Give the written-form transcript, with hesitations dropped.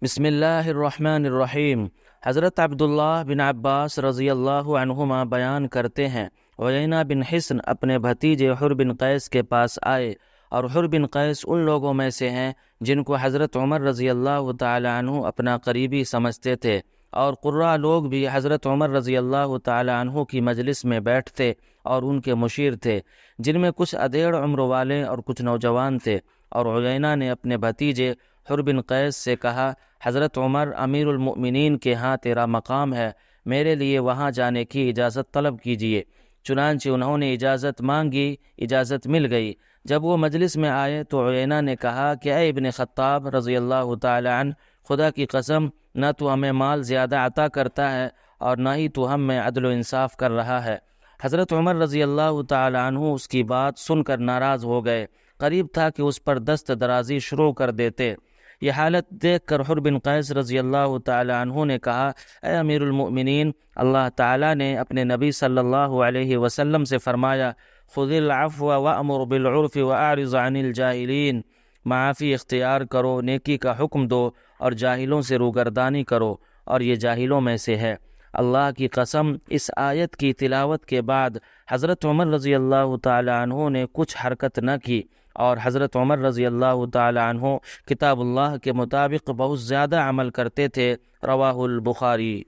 بسم اللہ الرحمن الرحیم۔ حضرت عبداللہ بن عباس رضی اللہ عنہما بیان کرتے ہیں، عیینہ بن حصن اپنے بھتیجے حر بن قیس کے پاس آئے، اور حر بن قیس ان لوگوں میں سے ہیں جن کو حضرت عمر رضی اللہ تعالی عنہ اپنا قریبی سمجھتے تھے، اور قراء لوگ بھی حضرت عمر رضی اللہ تعالی عنہ کی مجلس میں بیٹھتے اور ان کے مشیر تھے، جن میں کچھ ادھیڑ عمر والے اور کچھ نوجوان تھے۔ اور عیینہ نے اپنے بھتیجے حر بن قیس سے کہا، حضرت عمر امیر المؤمنین کے ہاں تیرا مقام ہے، میرے لیے وہاں جانے کی اجازت طلب کیجیے۔ چنانچہ انہوں نے اجازت مانگی، اجازت مل گئی۔ جب وہ مجلس میں آئے تو عیینہ نے کہا کہ اے ابن خطاب رضی اللہ تعالی عنہ، خدا کی قسم، نہ تو ہمیں مال زیادہ عطا کرتا ہے اور نہ ہی تو ہم میں عدل و انصاف کر رہا ہے۔ حضرت عمر رضی اللہ تعالی عنہ اس کی بات سن کر ناراض ہو گئے، قریب تھا کہ اس پر دست درازی شروع کر دیتے۔ یہ حالت دیکھ کر حر بن قیس رضی اللہ تعالی عنہ نے کہا، اے امیر المؤمنین، اللہ تعالی نے اپنے نبی صلی اللہ علیہ وسلم سے فرمایا، خذ العفو وامر بالعرف واعرض عن الجاہلین، معافی اختیار کرو، نیکی کا حکم دو اور جاہلوں سے روگردانی کرو، اور یہ جاہلوں میں سے ہے۔ اللہ کی قسم، اس آیت کی تلاوت کے بعد حضرت عمر رضی اللہ تعالی عنہ نے کچھ حرکت نہ کی، اور حضرت عمر رضی اللہ تعالی عنہ کتاب اللہ کے مطابق بہت زیادہ عمل کرتے تھے۔ رواہ البخاری۔